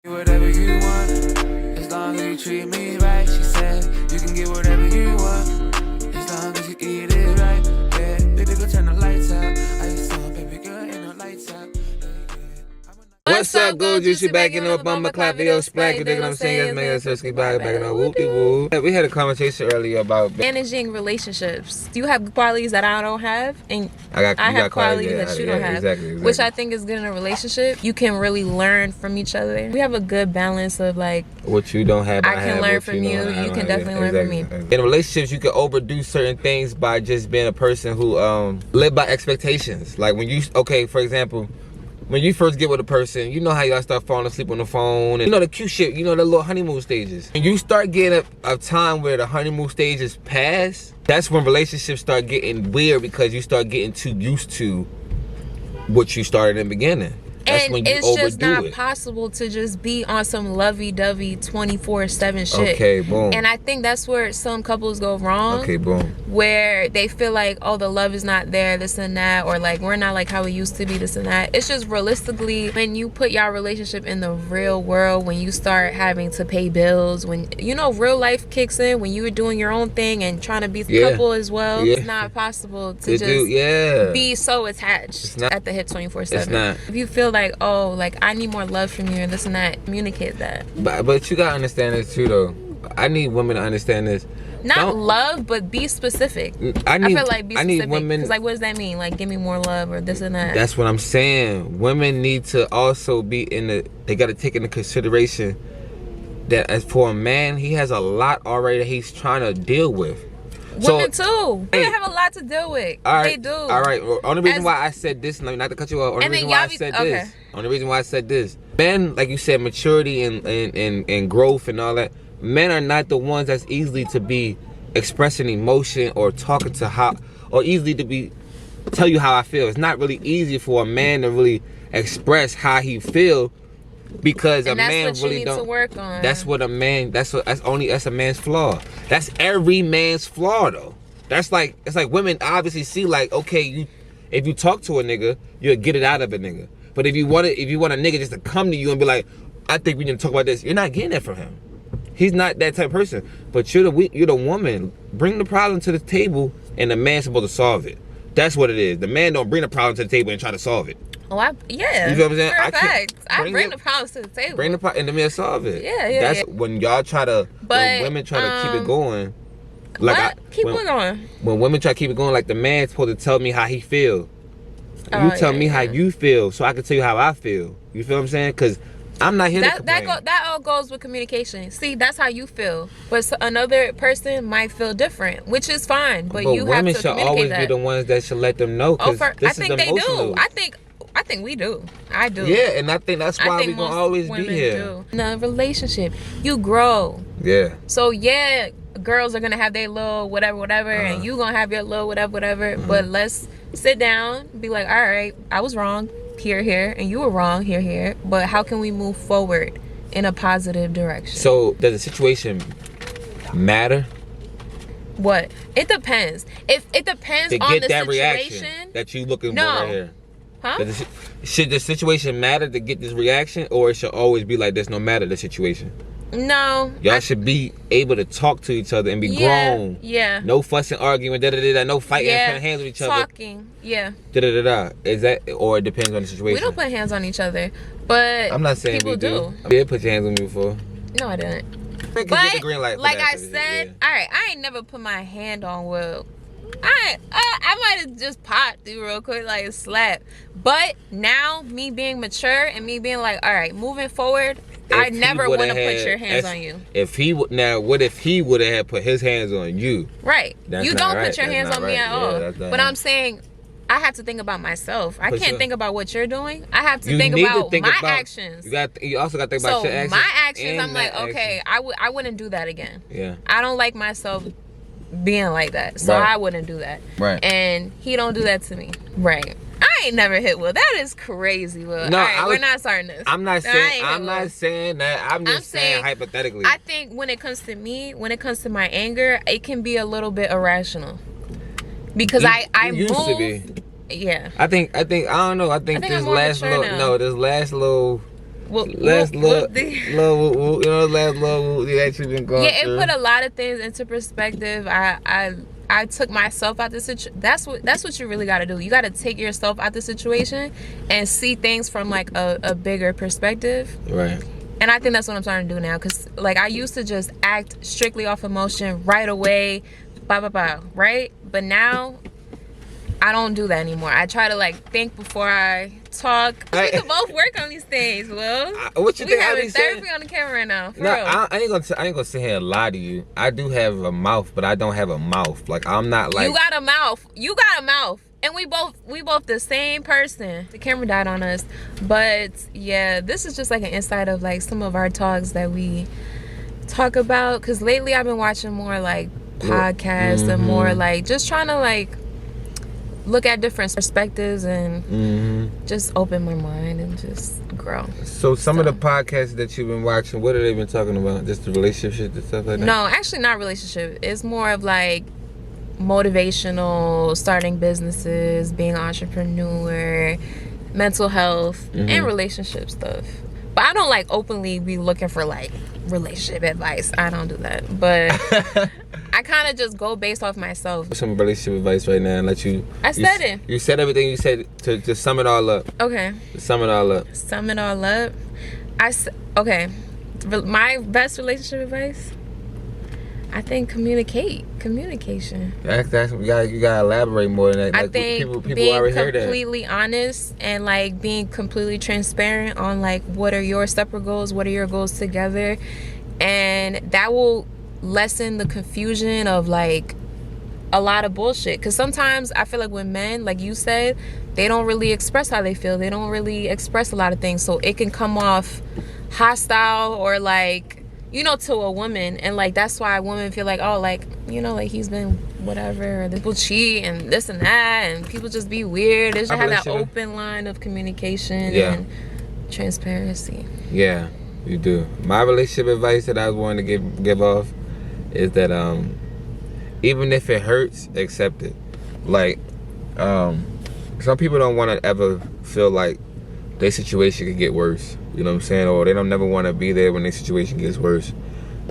Whatever you want, as long as you treat me right. She said, you can get whatever you want, as long as you eat it right. Yeah, baby girl, turn the lights out. I saw baby girl, ain't no lights out. What's up, GOLDJUICE? Backing up on my clap video splack. You dig what I'm saying? Man, let's keep backing up. Whoop-de-woo. We had a conversation earlier about managing relationships. You have qualities that I don't have, and I have qualities that you don't have, exactly. Which I think is good in a relationship. You can really learn from each other. We have a good balance of like what you don't have. I can learn from you. You can definitely learn from me. In relationships, you can overdo certain things by just being a person who live by expectations. Like when you, okay, for example, when you first get with a person, you know how y'all start falling asleep on the phone, and you know the cute shit, you know the little honeymoon stages. When you start getting a time where the honeymoon stages pass, that's when relationships start getting weird because you start getting too used to what you started in the beginning. That's and when you it's just not it. possible to just be on some lovey-dovey 24/7 shit. Okay, boom. And I think that's where some couples go wrong. Okay, boom. Where they feel like, oh, the love is not there, this and that, or like we're not like how we used to be, this and that. It's just realistically, when you put y'all relationship in the real world, when you start having to pay bills, when you know real life kicks in, when you were doing your own thing and trying to be a couple as well, it's not possible to just be so attached at the hit 24/7. It's not. If you feel like, oh, like I need more love from you and this and that, communicate that. But you gotta understand this too, though. I need women to understand this. Not love, but be specific. I feel like be specific. I need women. Because like, what does that mean? Like, give me more love or this and that. That's what I'm saying. Women need to also be they got to take into consideration that as for a man, he has a lot already that he's trying to deal with. Women too. They have a lot to deal with. They do. All right. Well, only reason why I said this, not to cut you off. Only reason why I said this. Only reason why I said this. Men, like you said, maturity and growth and all that. Men are not the ones that's easily to be expressing emotion or talking to or easily to tell you how I feel. It's not really easy for a man to really express how he feel because a man really don't. To work on. That's what a man. That's a man's flaw. That's every man's flaw though. It's like women obviously see like, okay, if you talk to a nigga, you'll get it out of a nigga. But if you want a nigga just to come to you and be like, I think we need to talk about this, you're not getting that from him. He's not that type of person. But you're the woman. Bring the problem to the table, and the man's supposed to solve it. That's what it is. The man don't bring the problem to the table and try to solve it. Oh, yeah. You feel what I'm saying? I bring the problems to the table. Bring the problem, and the man solve it. Yeah. That's when y'all when women try to keep it going. Like keep it going. When women try to keep it going, like the man's supposed to tell me how he feel. You tell me how you feel, so I can tell you how I feel. You feel what I'm saying? Because I'm not here to complain. That all goes with communication. See, that's how you feel, but another person might feel different, which is fine. But you have to communicate that. Women should always be the ones that should let them know. I think they do. I think we do. I do. Yeah, and I think that's why we're gonna always be here. In a relationship, you grow. Yeah. So yeah, girls are gonna have their little whatever, and you gonna have your little whatever. But let's sit down, be like, all right, I was wrong here, and you were wrong here. But how can we move forward in a positive direction? So does the situation matter? What? It depends. If it depends on the situation reaction that you looking for right here. Huh? Should the situation matter to get this reaction, or it should always be like this no matter the situation? No. Y'all should be able to talk to each other and be grown. Yeah. No fussing, arguing, no fighting, putting hands on each other. Talking. Yeah. Is that, or it depends on the situation? We don't put hands on each other, but I'm not saying people do. You did put your hands on me before. No, I didn't. But like I said, all right, I ain't never put my hand on Will. I might have just popped through real quick, like a slap. But now, me being mature and me being like, all right, moving forward, I never want to put your hands on you. What if he would have put his hands on you? Right. You don't put your hands on me at all. But I'm saying, I have to think about myself. I can't think about what you're doing. I have to think about my actions. You also got to think about your actions. So my actions, I'm like, okay, I wouldn't do that again. Yeah. I don't like myself being like that, so I wouldn't do that. Right. And he don't do that to me. Right. I ain't never hit Will. That is crazy, Will. No, all right, we're not starting this. I'm not saying that. I'm just saying hypothetically. I think when it comes to me, when it comes to my anger, it can be a little bit irrational. Because I used move, to be. Yeah. I think I don't know. I think this last little last little that you've been going through. It put a lot of things into perspective. I took myself out the situation. That's what you really got to do. You got to take yourself out the situation and see things from like a bigger perspective. Right. And I think that's what I'm starting to do now, because like I used to just act strictly off emotion right away, right? But now I don't do that anymore. I try to like think before I talk. We can both work on these things, Will. What you think? We having therapy on the camera right now. For no, real. I ain't gonna sit here and lie to you. I do have a mouth, but I don't have a mouth. Like I'm not like. You got a mouth. You got a mouth. And we both the same person. The camera died on us. But yeah, this is just like an insight of like some of our talks that we talk about. Cause lately I've been watching more like podcasts and more like just trying to like look at different perspectives and just open my mind and just grow. So some of the podcasts that you've been watching, what have they been talking about? Just the relationship and stuff like that? No, actually not relationship. It's more of like motivational, starting businesses, being an entrepreneur, mental health, and relationship stuff. But I don't like openly be looking for like relationship advice. I don't do that. But I kind of just go based off myself. Some relationship advice right now and let you. I said it. You said everything you said to sum it all up. Okay. Sum it all up. Sum it all up. Okay. My best relationship advice, I think communication. That's you gotta elaborate more than that. I like, think people being already heard that. completely honest and like being completely transparent on like what are your separate goals, what are your goals together, and that will lessen the confusion of like a lot of bullshit. Because sometimes I feel like with men, like you said, they don't really express how they feel. They don't really express a lot of things, so it can come off hostile or like, you know, to a woman. And like that's why women feel like, oh, like, you know, like he's been whatever, or people cheat and this and that, and people just be weird. They should have that open line of communication and transparency. Yeah, you do. My relationship advice that I was wanting to give off is that even if it hurts, accept it. Like some people don't want to ever feel like their situation could get worse. You know what I'm saying? Or they don't never want to be there when their situation gets worse.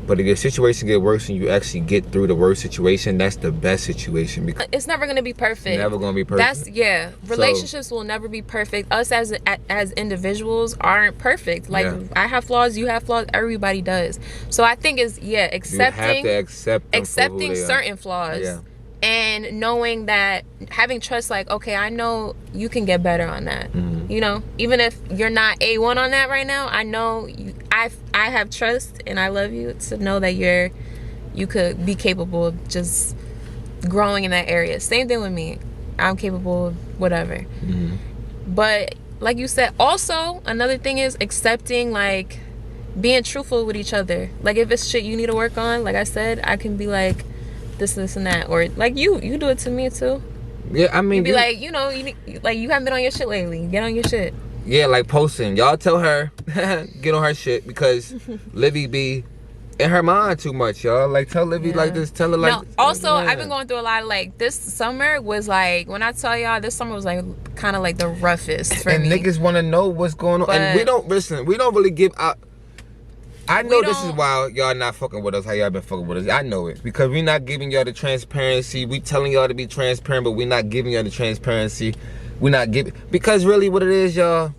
But if your situation get worse and you actually get through the worst situation, that's the best situation. Because it's never going to be perfect. Never going to be perfect. Relationships will never be perfect. Us as individuals aren't perfect. Like I have flaws, you have flaws, everybody does. So I think it's accepting. You have to accepting certain flaws. Yeah. And knowing that, having trust, like, okay, I know you can get better on that. You know, even if you're not A1 on that right now, I know I have trust and I love you to know that you could be capable of just growing in that area. Same thing with me. I'm capable of whatever. But like you said, also another thing is accepting, like being truthful with each other. Like if it's shit you need to work on, like I said, I can be like this and that, or like you do it to me too. Yeah, I mean, you be like, you know, you haven't been on your shit lately. Get on your shit. Yeah, like posting. Y'all tell her get on her shit, because Livy be in her mind too much, y'all. Like tell Livy like this. Tell her like. No, also I've been going through a lot of like this summer was like, when I tell y'all, this summer was like kind of like the roughest for me. And niggas want to know what's going on, and we don't listen. We don't really give out. I know this is why y'all not fucking with us, how y'all been fucking with us. I know it. Because we not giving y'all the transparency. We telling y'all to be transparent, but we not giving y'all the transparency. We not giving... Because really what it is, y'all,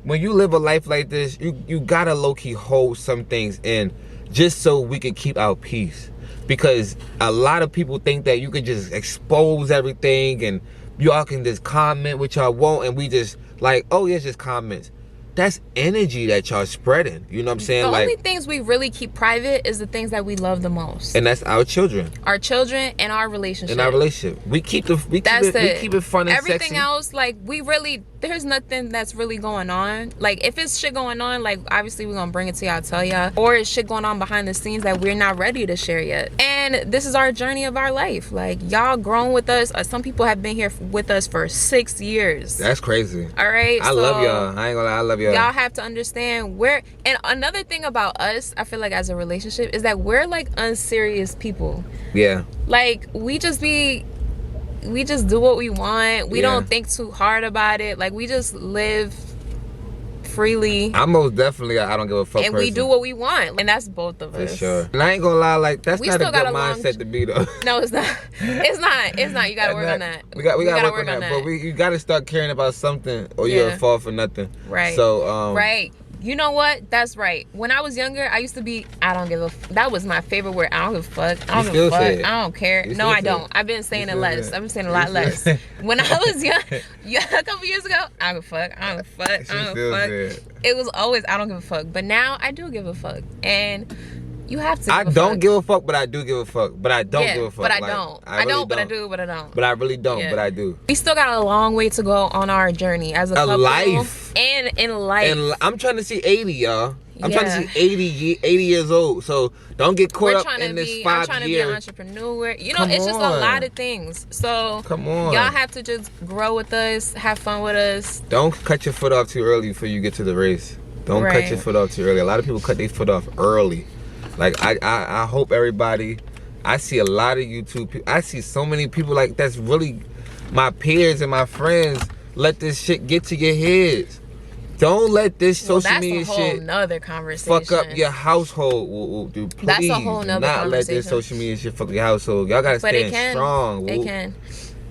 when you live a life like this, you gotta low-key hold some things in just so we can keep our peace. Because a lot of people think that you can just expose everything and y'all can just comment what y'all want, and we just like, oh yeah, it's just comments. That's energy that y'all spreading. You know what I'm saying? The only things we really keep private is the things that we love the most. And that's our children. Our children and our relationship. We keep it fun and everything sexy. Else, like we really, there's nothing that's really going on. Like if it's shit going on, like obviously we're gonna bring it to y'all, tell y'all. Or it's shit going on behind the scenes that we're not ready to share yet. And this is our journey of our life. Like y'all grown with us. Some people have been here with us for 6 years. That's crazy. All right. I love y'all. I ain't gonna lie, I love y'all. Y'all have to understand where. And another thing about us, I feel like as a relationship, is that we're like unserious people. Yeah. Like we just do what we want. We don't think too hard about it. Like we just live freely. I'm most definitely I don't give a fuck and person. we do what we want, and that's both of us. For sure. And I ain't gonna lie, like that's We not a still good got a long- mindset to be though. No, it's not. It's not. You gotta work on that. We gotta work on that. But you gotta start caring about something, or you're a fall for nothing. Right. So right. You know what? That's right. When I was younger, I used to be, I don't give a that was my favorite word. I don't give a fuck. I don't give a fuck. I don't care. No, I don't. I've been saying it less. I've been saying a lot less. When I was young, a couple years ago, I don't give a fuck. I don't give a fuck. I don't give a fuck. It was always, I don't give a fuck. But now I do give a fuck. And you have to. I don't give a fuck, but I do give a fuck. But I don't give a fuck. But I don't. I don't, but I do, but I don't. But I really don't, but I do. We still got a long way to go on our journey as a couple. Life. And in life. And I'm trying to see 80, y'all. I'm trying to see 80 years old. So don't get caught up in this 5 years. I'm trying to be an entrepreneur. You know, it's just a lot of things. So come on. Y'all have to just grow with us, have fun with us. Don't cut your foot off too early before you get to the race. Don't cut your foot off too early. A lot of people cut their foot off early. Like I hope everybody, I see a lot of YouTube people, I see so many people like that's really my peers and my friends, let this shit get to your heads. Don't let this social media shit that's a whole nother conversation. Fuck up your household. Dude, please that's a whole nother not let this social media shit fuck your household. Y'all gotta stand strong. It can.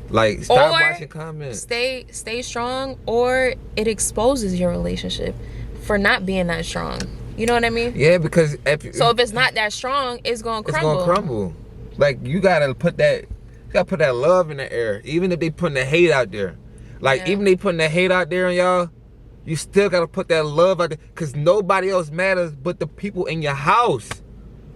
Like stop watching comments. Stay strong, or it exposes your relationship for not being that strong. You know what I mean? Yeah, because if it's not that strong, it's gonna crumble. It's gonna crumble. Like you gotta put that love in the air. Even if they putting the hate out there. Like even they putting the hate out there on y'all, you still gotta put that love out there. Cause nobody else matters but the people in your house.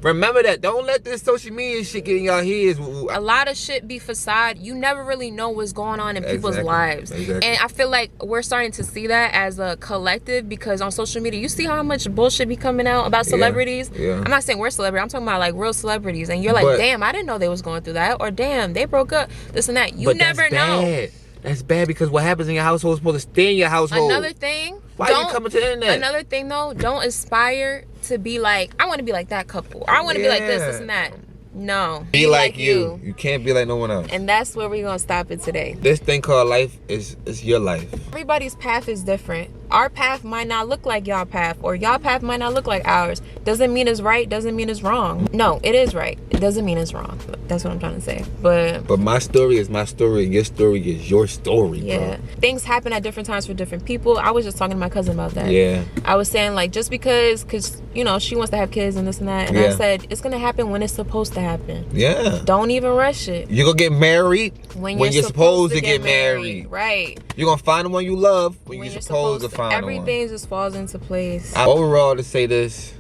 Remember that. Don't let this social media shit get in y'all heads. A lot of shit be facade. You never really know what's going on in people's lives. And I feel like we're starting to see that as a collective, because on social media, you see how much bullshit be coming out about celebrities. I'm not saying we're celebrities. I'm talking about like real celebrities. And you're like, damn, I didn't know they was going through that. Or damn, they broke up. This and that. You never know. That's bad, because what happens in your household is supposed to stay in your household. Another thing. Why are you coming to the internet? Another thing though, don't aspire to be like, I want to be like that couple. Or I want to be like this and that. No. Be like you. You can't be like no one else. And that's where we're going to stop it today. This thing called life is your life. Everybody's path is different. Our path might not look like y'all path, or y'all path might not look like ours. Doesn't mean it's right, doesn't mean it's wrong. No, it is right. It doesn't mean it's wrong. That's what I'm trying to say. But my story is my story, and your story is your story, bro. Things happen at different times for different people. I was just talking to my cousin about that. Yeah. I was saying, like, just because you know, she wants to have kids and this and that. And I said, it's going to happen when it's supposed to happen. Yeah. Don't even rush it. You're going to get married when you're supposed to get married. Right. You're going to find the one you love when you're supposed to find the one. Everything just falls into place. Overall, to say this,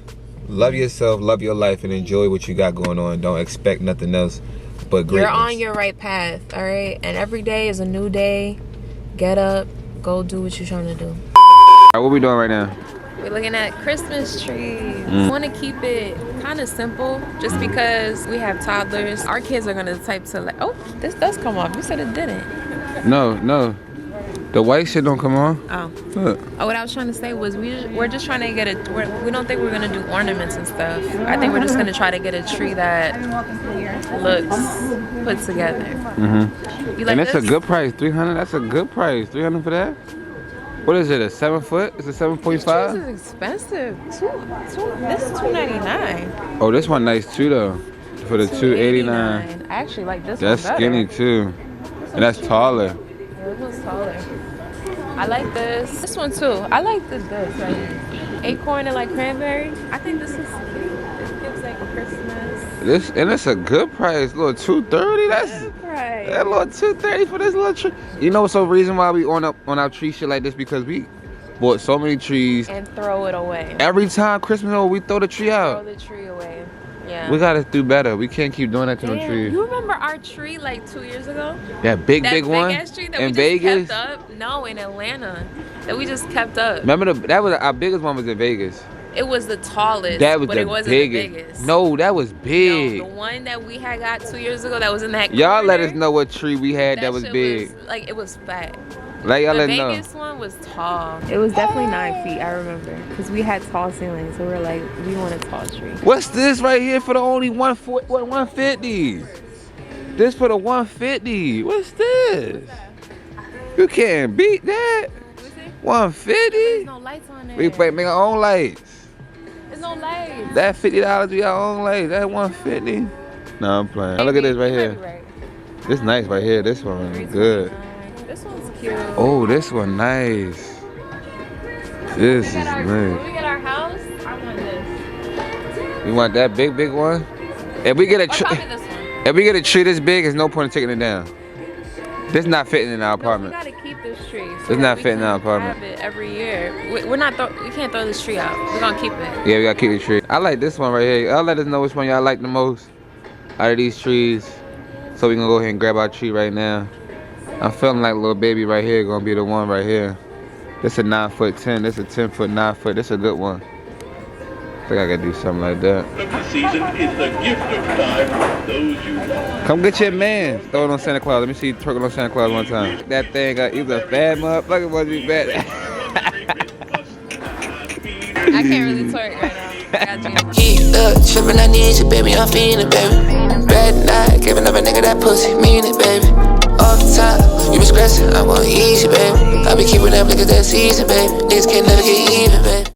love yourself, love your life, and enjoy what you got going on. Don't expect nothing else but greatness. You're on your right path, all right? And every day is a new day. Get up, go do what you're trying to do. All right, what we doing right now? We're looking at Christmas trees. I want to keep it kind of simple, just because we have toddlers. Our kids are gonna type to like, oh, this does come off. You said it didn't. No. The white shit don't come on. Oh, what I was trying to say was we're just trying to get we don't think we're gonna do ornaments and stuff. I think we're just gonna try to get a tree that looks put together. You like and that's this? a good price. 300. That's a good price. 300 for that. What is it? A 7 foot? Is it 7.5? This is expensive. This is $2.99. Oh, this one nice too though. For the $2.89. I actually like this. That's one skinny too, and that's taller. Yeah, this one's taller. I like this. This one too. I like this right here. Acorn and like cranberry. I think this is cute. This gives like Christmas. And it's a good price. Little $2.30. That's good price. That little $2.30 for this little tree. You know what's the reason why we on our tree shit like this? Because we bought so many trees and throw it away. Every time Christmas, we throw the tree out. Throw the tree away. Yeah. We gotta do better. We can't keep doing that to the tree. You remember our tree like 2 years ago? That big one ass tree that in we just Vegas. Kept up? No, in Atlanta. That we just kept up. Remember that was our biggest one was in Vegas. It was the tallest. That was but the it wasn't biggest. the biggest. No, that was big. No, the one that we had got 2 years ago that was in that. Y'all corner, let us know what tree we had that was big. Like it was fat. Like y'all let us know. The Vegas one was tall. It was definitely 9 feet. I remember because we had tall ceilings, so we were like, we want a tall tree. What's this right here for the only 150? This for the 150. What's this? You can't beat that. 150? There's no lights on there. We make our own lights. There's no lights. That $50 we our own lights. That 150. No, I'm playing. Now look at this right here. Right. This nice right here. This one is good. This one's cute. Oh, this one nice. This is nice. When we get our house, I want this. You want that big one? If we get a this one. if we get a tree this big, there's no point in taking it down. This not fitting in our apartment. No, we gotta keep this tree. So it's not fitting in our apartment. Have it every year. We're not. We can't throw this tree out. We're gonna keep it. Yeah, we gotta keep the tree. I like this one right here. I'll let us know which one y'all like the most out of these trees. So we gonna go ahead and grab our tree right now. I'm feeling like little baby right here gonna be the one right here. This a 9'10". This a 10', 9'. This a good one. I think I gotta do something like that. The season is the gift of time for those you love. Come get your man. Throw it on Santa Claus. Let me see you twerk it on Santa Claus one time. That thing, he's a bad motherfucker. Must be bad. I can't really twerk right now. Heat up, trippin', I need you, baby. I'm feeling, baby. Red night, giving up a nigga that pussy, mean it, baby. Off the top, you been scratching, I want easy, baby. I be keeping them niggas that season, baby. Niggas can't never get even, baby.